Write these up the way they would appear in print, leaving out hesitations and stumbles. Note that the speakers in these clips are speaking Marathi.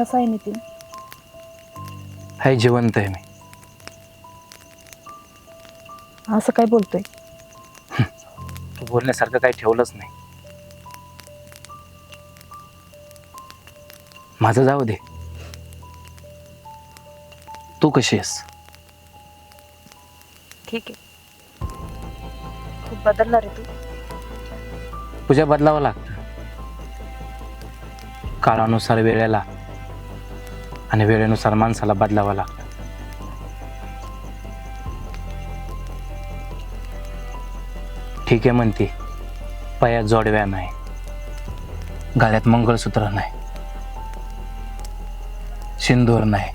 कसा आहे नितीन? हाय, जिवंत आहे मी. असं काय बोलतोय? तू बोलण्यासारखं काही ठेवलंच नाही. माझं जाऊ दे. तू कशी आहेस? ठीक आहे. खूप बदलला रे तू. तुझ्या बदलावं लागतं काळानुसार, वेळेला, आणि वेळेनुसार माणसाला बदलावं लागतं. ठीक आहे म्हणते, पायात जोडव्या नाही, गळ्यात मंगळसूत्र नाही, सिंदूर नाही,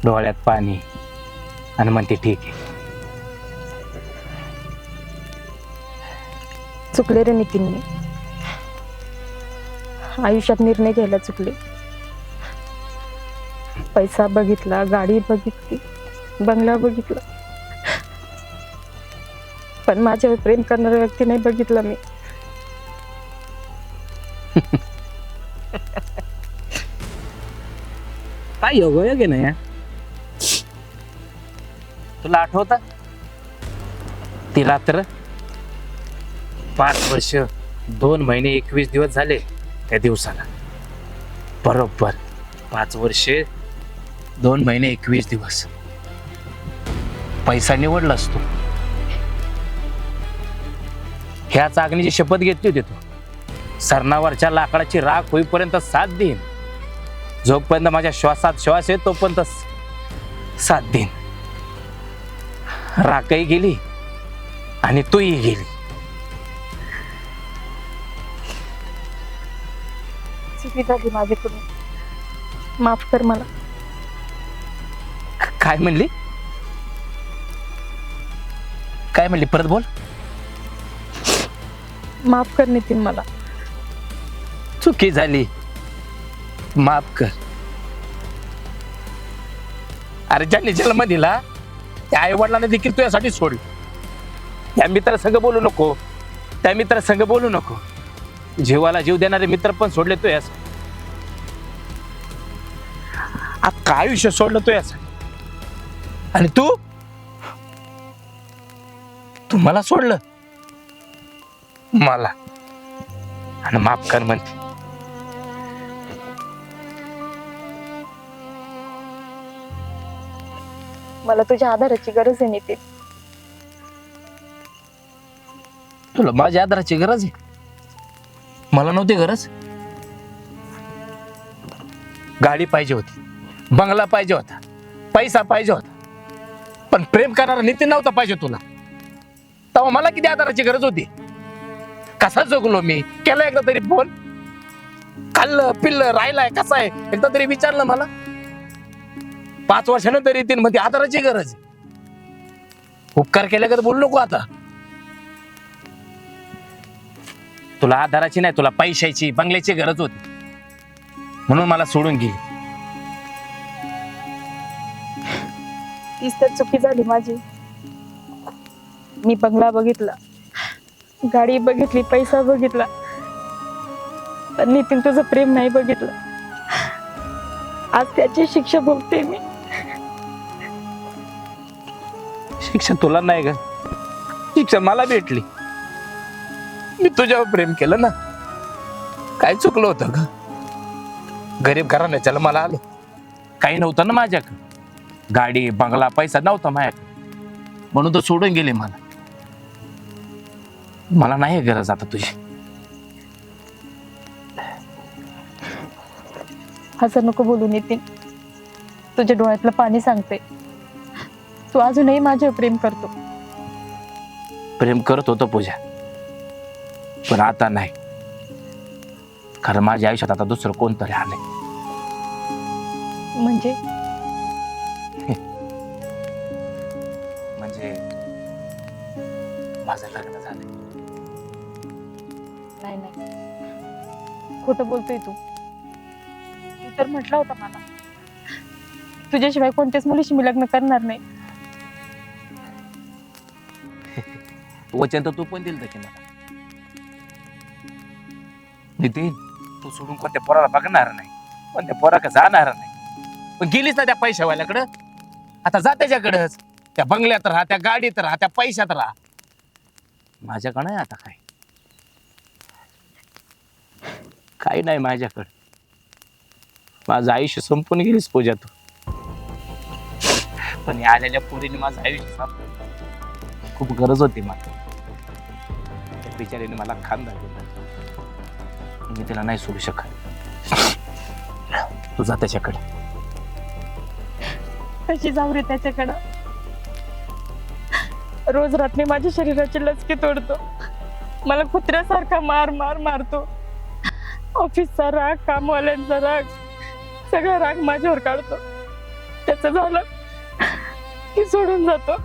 डोळ्यात पाणी, आणि म्हणते ठीक आहे. चुकले रे नितीन मी. आयुष्यात निर्णय घ्यायला चुकले. पैसा बघितला, गाडी बघितली, बंगला बघितला, पण माझ्यावर प्रेम करणारा व्यक्ती नाही बघितला मी. काय योगायोग आहे ना या. तुला आठवतं ती रात्र? 5 वर्ष 2 महिने 21 दिवस झाले त्या दिवसाला. बरोबर 5 वर्षे 2 महिने 21 दिवस. पैसा निवडलास तू. ह्याच अग्नीची शपथ घेतली होती तू. सरणावरच्या लाकडाची राख होईपर्यंत साथ देईन. जोपर्यंत माझ्या श्वासात श्वास आहे तोपर्यंत साथ देईन. राखही गेली आणि तूही गेली. चुकी झाली माझ्याकडून. माफ कर मला. काय म्हणली? काय म्हणली? परत बोल. माफ कर नितीन मला. चुकी झाली, माफ कर. अरे ज्यांनी जन्म दिला त्या आई वडिलांना देखील तुझ्यासाठी सोड. त्या मित्र संग बोलू नको, त्या मित्र संग बोलू नको. जीवाला जीव देणारे मित्र पण सोडले तू यास. काय आयुष्य सोडलं तू यास. आणि तू मला सोडलं. मला आणि माफ कर म्हणते. मला तुझ्या आधाराची गरज आहे नितीन. तुला माझ्या आधाराची गरज आहे? मला नव्हती गरज. गाडी पाहिजे होती, बंगला पाहिजे होता, पैसा पाहिजे होता, पण प्रेम करणारा नितीन नव्हता पाहिजे तुला. तेव्हा मला किती आधाराची गरज होती. कसा जगलो मी? केला एकदा तरी फोन? खाल्लं पिल्लं राहिलाय कसा आहे एकदा तरी विचारलं मला? 5 वर्षानंतर येतील मध्ये आधाराची गरज. उपकार केल्या का बोलू नको आता. तुला आधाराची नाही, तुला पैशाची बंगल्याची गरज होती म्हणून मला सोडून गेली. तीच तर चुकी झाली माझी. मी बंगला बघितला, गाडी बघितली, पैसा बघितला, पण नितीन तुझं प्रेम नाही बघितलं. आज त्याची शिक्षा भोगते मी. शिक्षा तुला नाही ग, शिक्षा मला भेटली. मी तुझ्यावर प्रेम केलं ना. काय चुकलं होतं ग? गरीब घराण्याच्याला मला आलो. काही नव्हतं ना माझ्याकडे. गाडी बंगला पैसा नव्हता माझ्याकडे म्हणून तो सोडून गेले मला. मला नाही गरज आता तुझी. असं नको बोलू नितीन. तुझ्या डोळ्यातलं पाणी सांगते. तू अजूनही माझ्यावर प्रेम करतो. प्रेम करत होतो पूजा, पण आता नाही. कारण माझ्या आयुष्यात आता दुसरं कोणतरी आलंय. म्हणजे म्हणजे माझं लग्न झालंय. नाही नाही, खोटं बोलतोय तू. तू तर म्हटलं होतं मला, तुझ्याशिवाय कोणत्याच मुलीशी मी लग्न करणार नाही. वचन तर तू पण दिलं की मला. नितीन, तू सोडून कोणत्या पोराला बघणार नाही. पण त्या पोरा का जाणार नाही. पण गेलीच ना त्या पैशावाल्याकडं, आता जा त्याच्याकडंच. त्या बंगल्यात राहा, त्या गाडीत राहा, त्या पैशात राहा. माझ्याकडं नाही आता काही नाही माझ्याकडं. माझं आयुष्य संपून गेलीस पूजा तू. पण या आलेल्या पोरीने माझं आयुष्य संपलं. खूप गरज होती मला. त्या बिचारीने मला खांदा दिला. मी तिला नाही सोडू शकत. तू जा त्याच्याकडे. कशी जाऊ रे त्याच्याकडं? रोज रात्री माझ्या शरीराची लचके तोडतो. मला कुत्र्यासारखा मार मार मारतो. ऑफिसचा राग, कामवाल्यांचा राग, सगळा राग माझ्यावर काढतो. त्याचं झालं की सोडून जातो.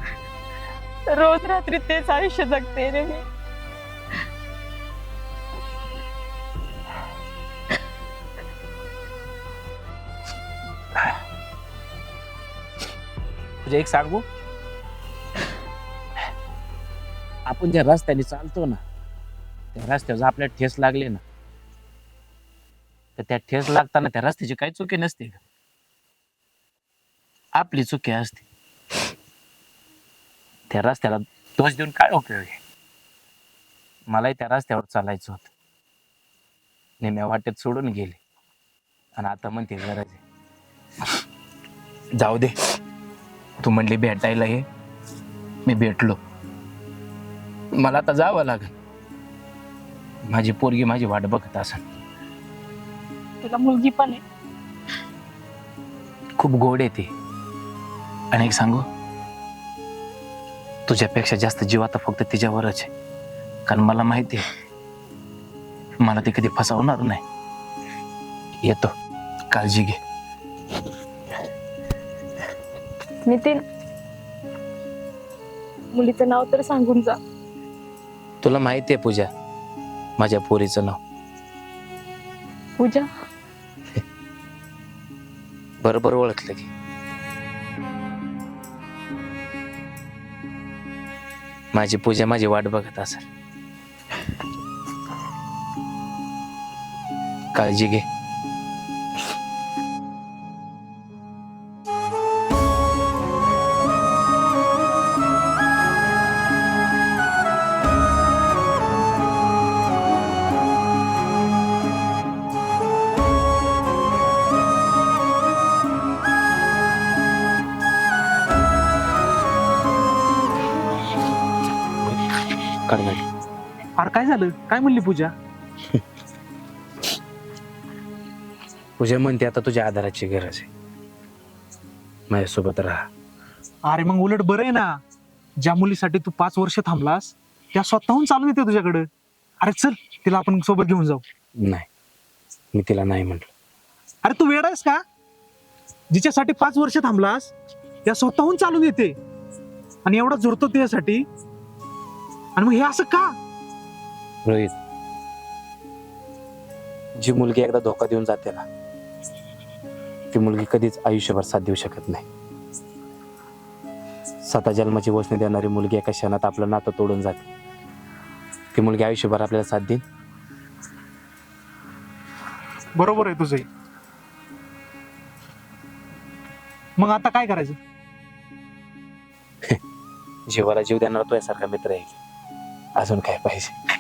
रोज रात्री तेच आयुष्य जगते रे मी. तुझे एक सांगू, आपण ज्या रस्त्याने चालतो ना, त्या रस्त्यावर जर आपल्याला ठेस लागले ना, तर त्या ठेस लागताना त्या रस्त्याची काही चुकी नसते का? आपली चुकी असते. त्या रस्त्याला दोष देऊन काय उपयोग आहे? मलाही त्या रस्त्यावर चालायचं होतं. नेम्या वाटेत सोडून गेले आणि आता म्हणते गरज आहे. जाऊ दे. तू म्हणली भेटायला ये, मी भेटलो. मला आता जावं लागेल. माझी पोरगी माझी वाट बघत असेल. तुला मुलगी पण आहे. खूप गोड आहे ती. आणि एक सांगू, तुझ्यापेक्षा जास्त जीव आता फक्त तिच्यावरच आहे. कारण मला माहिती आहे मला ती कधी फसवणार नाही. येतो, काळजी घे. नितीन, मुलीचं नाव तर सांगून जा. तुला माहिती आहे पूजा, माझ्या पोरीचं नाव पूजा. बरोबर ओळखलं की. माझी पूजा माझी वाट बघत असेल. काळजी घे. अरे काय झालं? काय म्हणली पूजा? पूजा म्हणते आता तुझ्या आधाराची गरज आहे. माझ्यासोबत राहा. अरे मग उलट बरं आहे ना. ज्या मुलीसाठी तू 5 वर्ष थांबलास त्या स्वतःहून चालून येते तुझ्याकडे. अरे चल, तिला आपण सोबत घेऊन जाऊ. नाही, मी तिला नाही म्हटलं. अरे तू वेडा आहेस का? जिच्यासाठी 5 वर्ष थांबलास त्या स्वतःहून चालून येते आणि एवढा झुरतो तुझ्यासाठी. आणि मग हे असं का? रोहित, जी मुलगी एकदा धोका देऊन जाते ना, ती मुलगी कधीच आयुष्यभर साथ देऊ शकत नाही. स्वतः जन्माची वचने देणारी मुलगी एका क्षणात आपलं नातं तोडून जाते. ती मुलगी आयुष्यभर आपल्याला साथ देईन? बरोबर आहे तुझं. मग आता काय करायचं? जीवाला जीव देणारा तो यासारखा मित्र आहे. अजून काय पाहिजे?